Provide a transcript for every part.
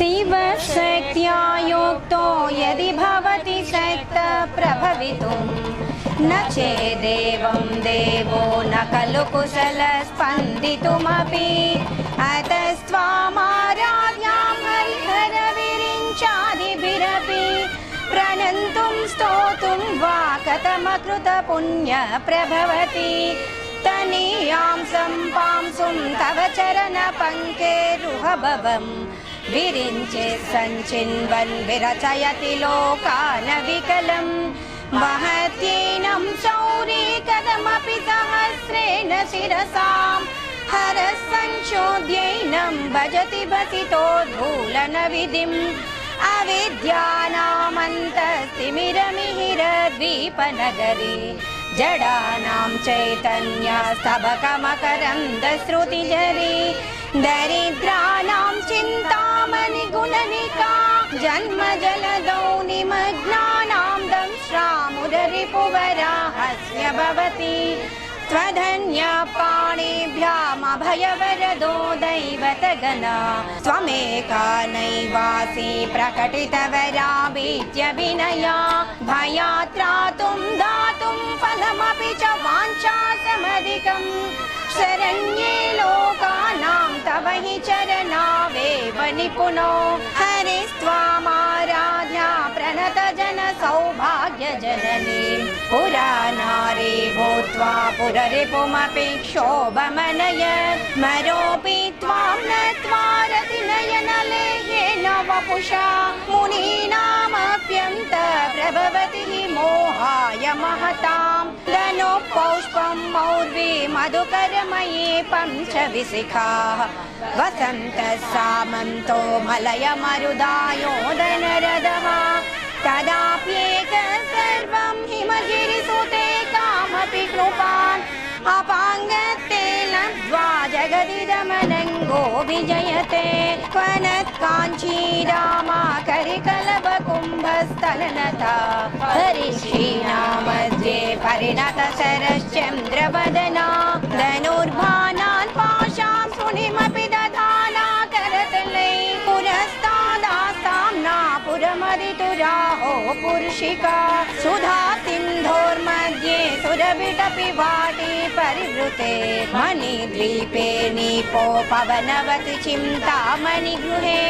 शिवशक्त्या युक्तो यदि भवति शक्तः प्रभवितुं न चेदेवं देवो न खलु कुशलस्पन्दितुमपि अतस्त्वामाराध्यां हरिहरविरिञ्चादिभिरपि प्रणन्तुं स्तोतुं वा कथमकृतपुण्यप्रभवति तनीयां सम्पांसुं तव चरणपङ्केरुहभवम् विरिञ्चे सञ्चिन्वन् विरचयति लोकानविकलम् महत्येनं शौरी कथमपि सहस्रेण शिरसां हरः संशोध्यैनं भजति भसितोद्धूलनविधिम् अविद्यानामन्तस्तिमिरमिहिरद्वीपनगरी जडानां चैतन्यस्तबकमकरन्दश्रुतिझरी दरिद्राणां चिन्तामणिगुणनिका जन्मजलदौ निमग्नानां दंश्रामुदरिपुवराहस्य भवति त्वधन्यपाणिभ्यामभयवरदो दैवतगणा त्वमेका नैवासि प्रकटितवराभीत्यभिनया भयात्रातुं दातुं फलमपि च वाञ्छासमधिकम् शरण्ये लोकानां तव हि चरणावेव निपुनो हरिस्त्वामाराध्या प्रणतजन सौभाग्यजननी पुरानारी भूत्वा पुररिपुमपि क्षोभमनय मरोऽपि त्वां नत्वा रतिनयनलेह्येन वपुषा मुनीनामप्यन्त प्रभवति हि मोहाय महतां धनुपौष्पं मौर्वी मधुकरमये पञ्चविशिखाः वसन्तः सामन्तो मलयमरुदायोदनरदः तदाप्येकः सर्वं हिमगिरिसुते कामपि कृपान् अपाङ्गते लब्ध्वा जगदिदमनङ्गो विजयते क्वनत्काञ्चीरामा करिकलभकुम्भस्थलनता हरिश्रीनामध्ये परिणतशरश्चन्द्रवदना धनुर्बाणान् पाशां सुनिमपि दधाना करतले पुरस्तादास्ताम्ना पुरमदितुराहो पुरुषिका सुधा सिन्धोर्मध्ये सुरभिटपि वाटी परिवृते मणिद्वीपे नीपो पवनवति चिन्तामणिगृहे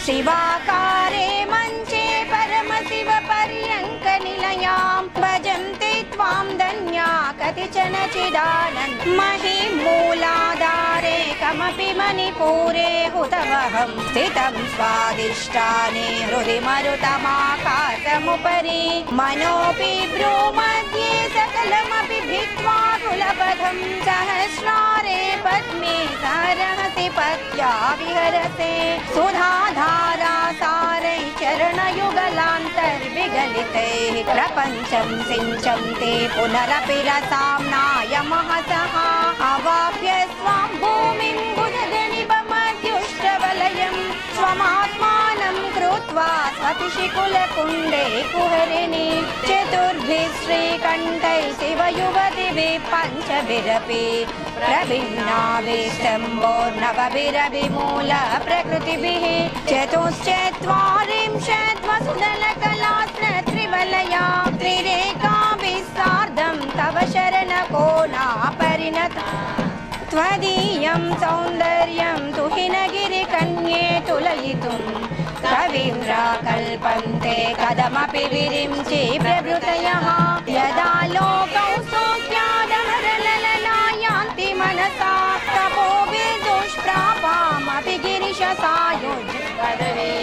शिवाकारे मञ्चे परमशिव पर्यङ्कनिलयां भजन्ते त्वां धन्या कतिचन चिदानन् महिमूलाधारे कमपि मणिपुरे हुतवहं स्थितं स्वादिष्टाने हृदि मरुतमाकाशमुपरि मनोऽपि भ्रूमध्ये सकलमपि भित्त्वा कुलपथं सहस्रारे पद्मे सरहसि पत्या विहरसे सुधाधारा सारै चरणयुगलान्तर्विगलितैः प्रपञ्चं सिञ्चन्ते पुनरपि रसाम्नाय महसः अवाप्य स्वां भूमिं बुधगणिपमध्युष्टवलयं स्वमात्मानं कृत्वा स्वतिशिकुलकुण्डे कुहरिणि चतुर्भिः श्रीकण्ठैः शिवयुवतिभिः पञ्चभिरपि प्रभिन्नाभिस्तम्भोर्नवभिरभिमूल प्रकृतिभिः चतुश्चत्वारिंशत् वसुदलकलास्त्रत्रिवलया त्रिरेखाभिः सार्धं तव शरणकोणापरिणता त्वदीयं सौन्दर्यं तुहिनगिरिकन्ये तुलयितुं कवीन्द्रा कल्पन्ते कथमपि विरिञ्चि प्रभृतयः यदा लोकौ सौख्यादहरललना यान्ति मनसा तपोभिर्दुष्प्रापामपि गिरिशसायुज्वदने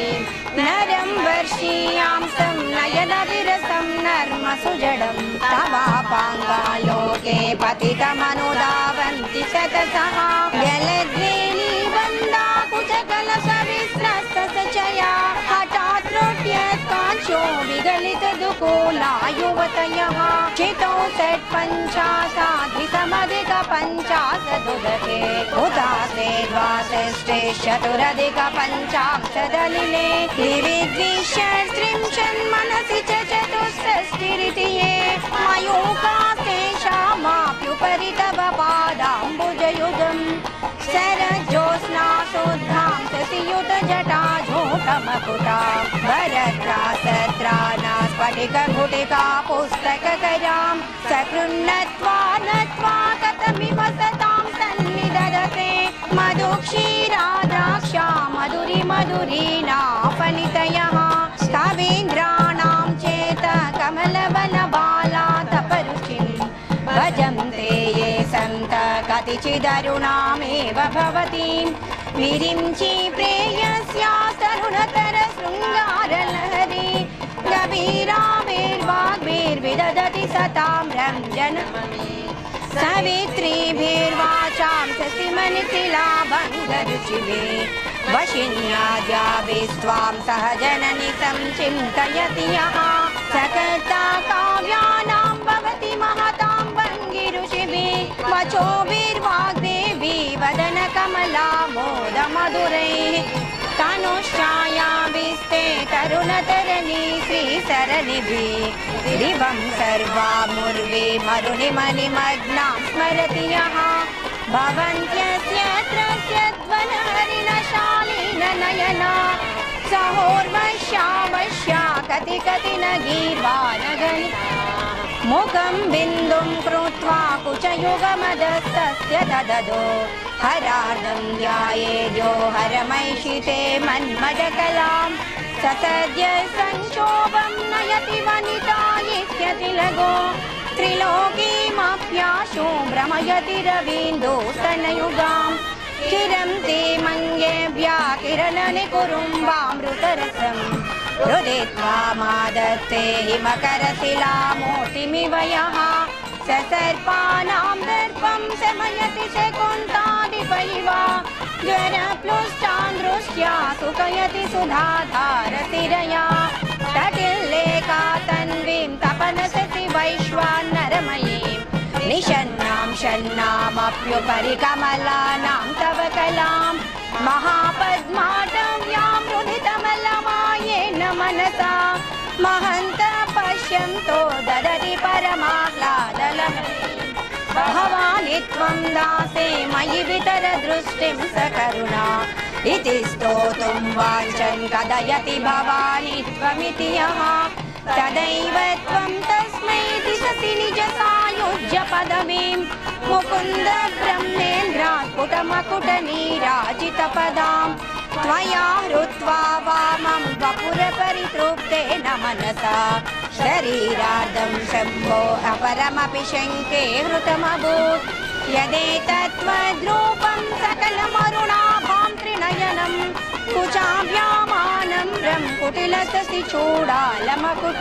नरं वर्षीयांसं नयनविरसं नर्मसुजडं तवापाङ्गालोके पतितमनुधावन्ति शतसः जलद्वेलीबन्धा कुचकलशविस्रस्तसचया हठात् त्रुट्यत्काञ्चो विगलितदुकूला युवतयः चितौ षट्पञ्चाशाधिकमधिकपञ्चाशदुदके उदासे द्वादशे चतुरधिकपञ्चाशदलिले त्रिविद्विषत्रिंशन्मनसि च चतुष्षष्टिरिति ये मयूखास्तेषामाप्युपरि तव पादाम्बुजयुगम् शरज्योत्स्ना शुद्धां शशियुतजटा झोटमकुटा वरत्रा सत्राना स्फटिकघुटिका पुस्तककरां सकृन्नत्वा नत्वा कथमिव सतां सन्निदधते मधुक्षीरा द्राक्षा मधुरी मधुरीनाफलितयः कवीन्द्राणां चेत कमलवनबाला तपरुचिं भजन्ते ये सन्त कतिचिदरुणामेव भवतीं विरिञ्चि प्रेयस्यास्तरुणतर शृङ्गारलहरी कबीराभिर्वाग्भिर्विदधति सतां रञ्जनमणि सवित्रीभिर्वाचां शशिमनिशिलाभङ्गरुचिभिः वशिन्याद्याभिस्त्वां सह जननि संचिन्तयति यः सकर्ता काव्यानां भवति महतां भङ्गिरुचिभिः वचोभिर्वाग्देवी वदनकमला मोदमधुरैः तनुश्चायाभिस्ते तरुणतरणी श्रीसरणिभिः दिवं सर्वामुर्वे मरुनिमनिमग्नां स्मरति यः भवन्त्यस्य त्रस्यध्वनहरिणशालीननयना सहोर्वश्यावश्या कति कति न गीर्वाणगणिता मुखं बिन्दुं कृत्वा कुचयुगमदस्तस्य दददो हरार्दं ध्यायेद्यो हरमैषिते मन्मदकलां ससद्य संक्षोभं नयति वनिता इत्यतिलगो त्रिलोकीमप्याशो भ्रमयति रवीन्दोस्तनयुगां किरन्ति मङ्गेभ्या किरणनिकुरुम्बामृतरसं रुदित्वा मादत्ते हिमकरशिलामूर्तिमिव यः ससर्पानां दर्पं शमयति शकुन्तादिपैव ज्वरप्लुष्टान् दृष्ट्या सुखयति सुधाधारतिरया तटिल्लेखा तन्वीं तपनसति वैश्वानरमयीं निषन्नां षण्णामप्युपरि कमलानां तव कलां महापद्माटव्यां रुधितमलमायेन मनसा महन्त पश्यन्तो ददति परमाह्लादलहरीं भवानि त्वं दासे मयि वितर दृष्टिं सकरुणा इति स्तोतुं वाञ्छन् कथयति भवानि त्वमिति यः तदैव त्वं तस्मै दिशसि निजसायुज्य पदवीं मुकुन्द ब्रह्मेन्द्रात्पुटमकुटनीराजितपदां त्वया हृत्वा वामं वपुरपरितृप्तेन मनसा शरीरार्धं शम्भो अपरमपि शङ्के हृतमभूत् यदेतत्त्वद्रूपं सकलमरुणाभां त्रिनयनं कुचाभ्यामानं कुटिलससि चूडालमकुट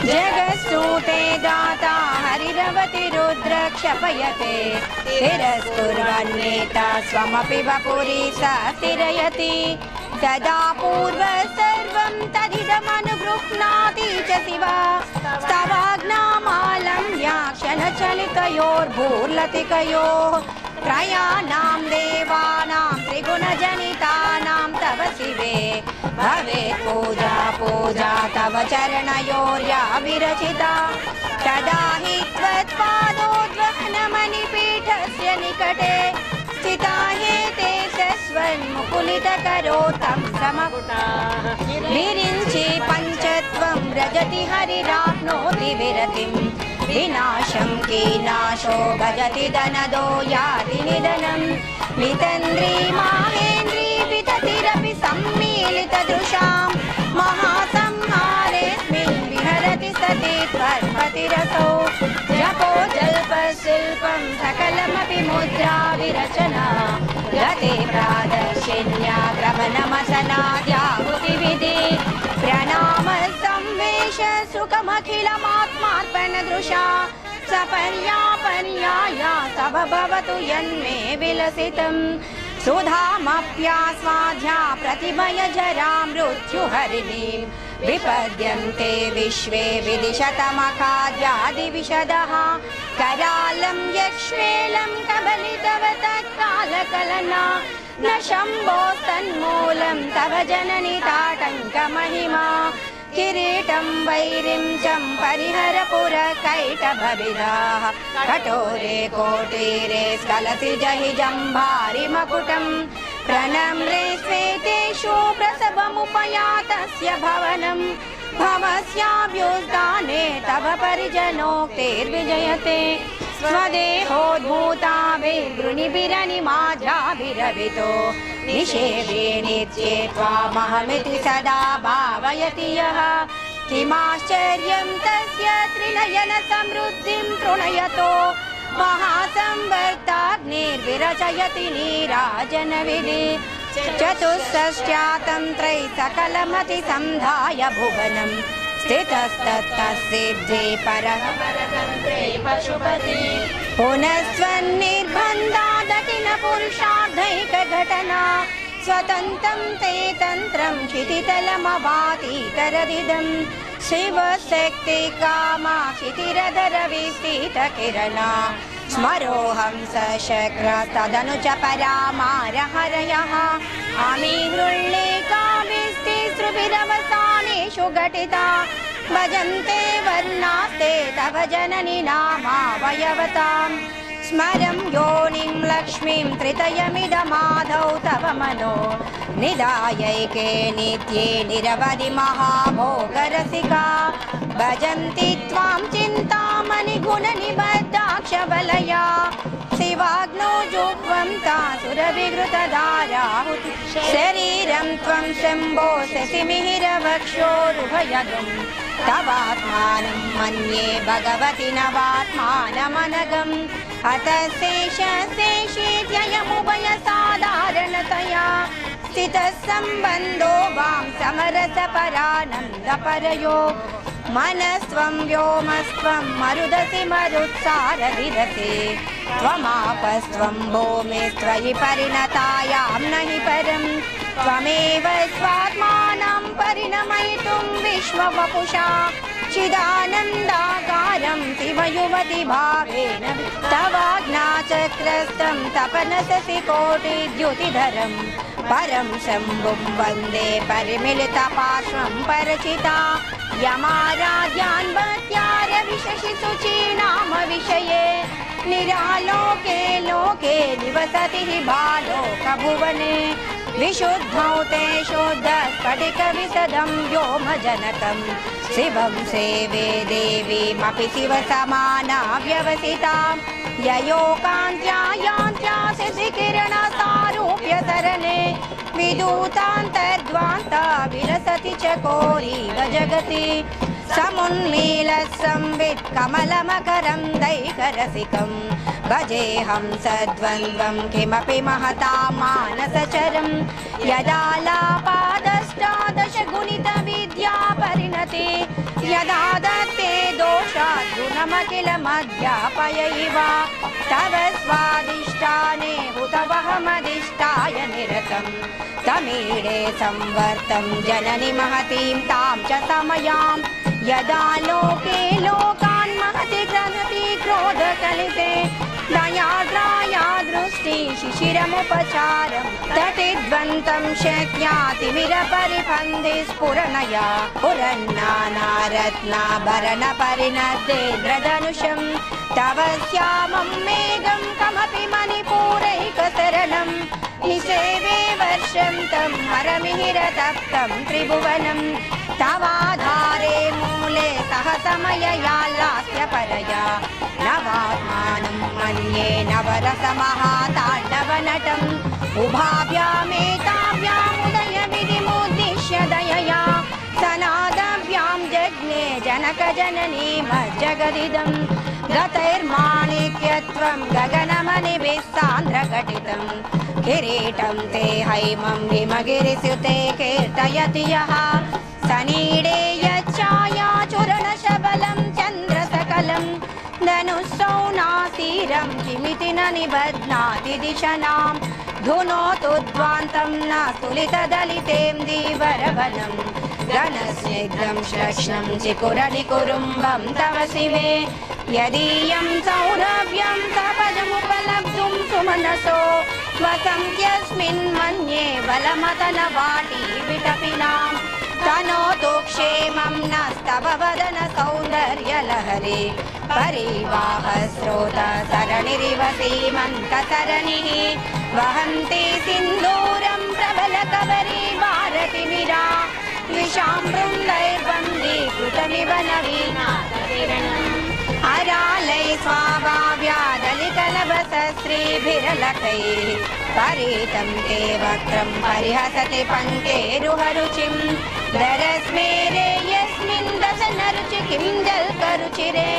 जगत्सूते दाता हरिरवति रुद्र क्षपयते तिरस्कुर्वन्नेता स्वमपि वपुरी स तिरयति तदा पूर्व सर्वं तदिदमनुगृह्णाति च शिवा स्तवाग्नामालं व्याक्षणचलितयोर्भूर्लतिकयोः त्रयाणां देवानां त्रिगुणजनितानां तव शिवे भवेत् पूजा पूजा तव चरणयोर्या विरचिता तदा हि त्वत्पादोद्वहनमणिपीठस्य निकटे स्थिता हेते शश्वन्मुकुलितकरो तं समकुटा विरिञ्चि पञ्चत्वं व्रजति हरिराप्नोति विरतिं विनाशं कीनाशो भजति धनदो याति निधनं वितन्द्री माहेन्द्री विततिरपि सम्मीलितदृशां महासंहारेऽस्मिन् विहरति सति त्वर्पतिरसौ जपो जल्पशिल्पं सकलमपि मुद्रा विरचना गते प्रादर्शिन्या क्रमणमसनाद्याहुतिविधि प्रणाम संवेश सुखमखिलमात्मार्पणदृशा सपर्यापर्याया तव भवतु यन्मे विलसितं सुधामप्यास्वाद्या प्रतिभयजरा मृत्युहरिणीं विपद्यन्ते विश्वे विदिशतमखाद्यादिविशदः करालं यक्ष्वेलं कबलितवतत्कालकलना न शम्भोस्तन्मूलं तव जननि ताटङ्कमहिमा किरीटं वैरिं चं परिहर पुरकैटभविदाः कठोरे कोटीरे स्खलति जहि जम्भारि मकुटं प्रणम्रे स्वेतेषु प्रसवमुपयातस्य भवनं भवस्याभ्युत्थाने तव परिजनोक्तिर्विजयते स्वदेहोद्भूताभिर्गृणिभिरनिमाज्याभिरवितो निषेवे नित्ये त्वामहमिति सदा भावयति यः किमाश्चर्यं तस्य त्रिनयन समृद्धिं तृणयतो महासंवर्ताग्निर्विरचयति नीराजनविधि चतुष्षष्ट्यातन्त्रै सकलमति संधाय भुवनं स्थितस्तत्तसिद्धे परः परतन्त्रे पशुपति पुनस्त्वन्निर्बन्धादखिल पुरुषार्थैकघटना स्वतन्त्रं ते तन्त्रं क्षितितलमवातीतरदिदं शिवशक्ति कामाक्षितिरधरविस्थितकिरणा स्मरोऽहं सशक्रस्तदनु च परामारहरयः अमीहृल्लेखाभिस्तिसृभिरवसानेषु घटिता भजन्ते वर्णास्ते तव जननि नामावयवतां स्मरं योनिं लक्ष्मीं त्रितयमिदमाधौ तव मनो निधायैके नित्ये निरवधि महाभोगरसिका भजन्ति त्वां चिन्तामणि गुणनिबद्धाक्षबलया शिवाग्नौ जुह्वं तासुरविघृतधाराहुति शरीरं त्वं शम्भो शशिमिहिरवक्षोरुभयगं तवात्मानं मन्ये भगवति नवात्मानमनगम् अतः शेषेत्ययमुभयसाधारणतया स्थितः सम्बन्धो वां समरसपरानन्दपरयो मनस्त्वं व्योमस्त्वं मरुदसि मरुत्सारधिरसे त्वमापस्त्वं भूमिस्त्वयि परिणतायां नहि परं त्वमेव स्वात्मानं परिणमयितुं विश्ववपुषा चिदानन्दाकारं शिवयुवति भावेन तवाज्ञाचक्रस्तं तपनससि कोटिद्युतिधरं परं शम्भुं वन्दे परिमिलितपार्श्वं परचिता यमाराध्यान् भक्त्यारविशसि शुचीनाम विषये निरालोके लोके निवसति हि भालोकभुवने विशुद्धौ ते शुद्धस्फटिकविशदं व्योमजनकं शिवं सेवे देवीमपि शिवसमाना व्यवसितां ययोकान्त्या यान्त्या शशिकिरणसारूप्य सरणे विदूतान्तर्ध्वान्ता विलसति चकोरीव जगति समुन्मीलसंवित् कमलमकरं दैकरसिकं भजेऽहं सद्वन्द्वं किमपि महतां मानसचरं यदा लापादष्टादशगुणितविद्या परिणति यदा दत्ते दोषात् गुणमखिल मध्यापयैव तव स्वादिष्टाने हुतवहमधिष्ठाय निरतं तमीडे संवर्तं जननि महतीं तां च समयां यदा लोके लोकान् महति ग्रहति क्रोधकलिते दयाद्राया दृष्टि शिशिरमुपचारं तटिद्वन्तं शक्यातिमिरपरिपन्थि स्फुरणया पुरन्नानारत्नाभरणपरिणतेन्द्रधनुषं तव श्यामं मेघं कमपि मणिपूरैकशरणं निसेवे वर्षं तं हरमिहिरतप्तं त्रिभुवनं तवाधारे मूले सहसमययाल्लास्य परया नवात्मानं मन्ये नवरसमहाताण्डवनटम् उभाभ्यामेताभ्यामुदयविधिमुद्दिश्य दयया सनादव्यां जज्ञे जनकजननी मज्जगदिदं गतैर्माणिक्यत्वं गगनमणिभिः सान्द्रघटितं किरीटं ते हैमं हिमगिरिसुते कीर्तयति यः सनीडे यच्चाया चूर्णशबलं चन्द्रसकलं धनुःसौनासीरं किमिति न निबध्नाति दिशनां धुनोतुध्वान्तं न स्तुलितदलितें धीवरवनं घनस्निग्धं श्लक्ष्णं चिकुरनिकुरुम्बं तव शिवे यदीयं सौरभ्यं सपदमुपलब्धुं सुमनसो वसन्त्यस्मिन् मन्ये बलमतनवाटी विटपिनां तनोतु क्षेमं तव वदन सौन्दर्यलहरी परिवाह स्रोत सरणिरिव सीमन्तसरणिः वहन्ति सिन्दूरं प्रबलकबरी भारतिमिरा विशाम्बृङ्गैर्बन्दीकृतमिव नवीनाथकिरणम् अरालै स्वाभाव्यादलितनभसश्रीभिरलकैः परितं ते वक्त्रं परिहसति पङ्केरुहरुचिं दरस्मेरे यस्मिन् दशनरुचि किं जल्करुचिरे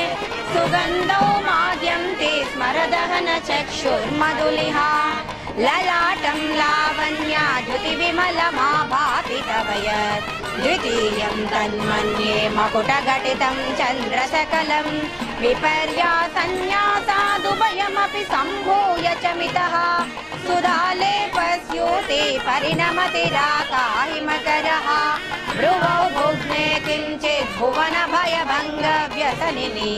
सुगन्धौ माद्यं ते स्मरदहन चक्षुर्मधुलिहा ललाटं लावण्या द्युतिविमलमाभाति तव यत् द्वितीयं तन्मन्ये मकुटघटितं चन्द्रसकलं विपर्यासन्न्यासादुभयमपि सम्भूय च मितः सुधालेपस्यूते परिणमति राकाहिमकरः भ्रुवौ भुग्ने किञ्चित् भुवनभयभङ्गव्यसनिनि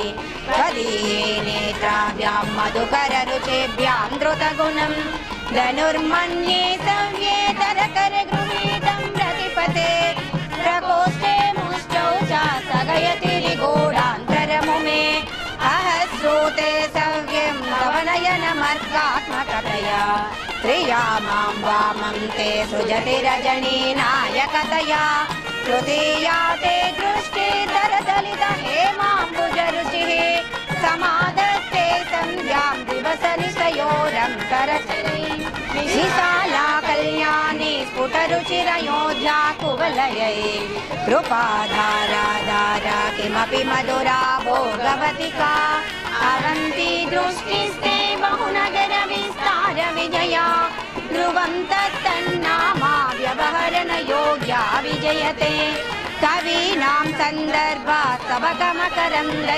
त्वदीये नेत्राभ्यां मधुकररुचिभ्यां द्रुतगुणं धनुर्मन्ये सव्येतरकरगृहीतं प्रतिपते प्रकोष्ठे मुष्टौ च स्थगयति अहस्रोते सव्यं नवनयनमर्कात्मकतया त्रिया मां वामं ते सृजति रजनीनायकतया तृतीया ते दृष्टिधरदलित हेमाम्बुजरुचिः समाधत्ते सन्ध्यां दिवसनिशयोरन्तरचरी विशाला कल्याणी स्फुटरुचिरयोध्या कुवलयै कृपाधारा धारा किमपि मधुरा भोगवतिका अवन्ती दृष्टिस्ते बहुनगर विस्तार विजया ध्रुवं तत्तन्नामा व्यवहरण योग्या विजयते कवीनां सन्दर्भात् स्तवकमकरन्द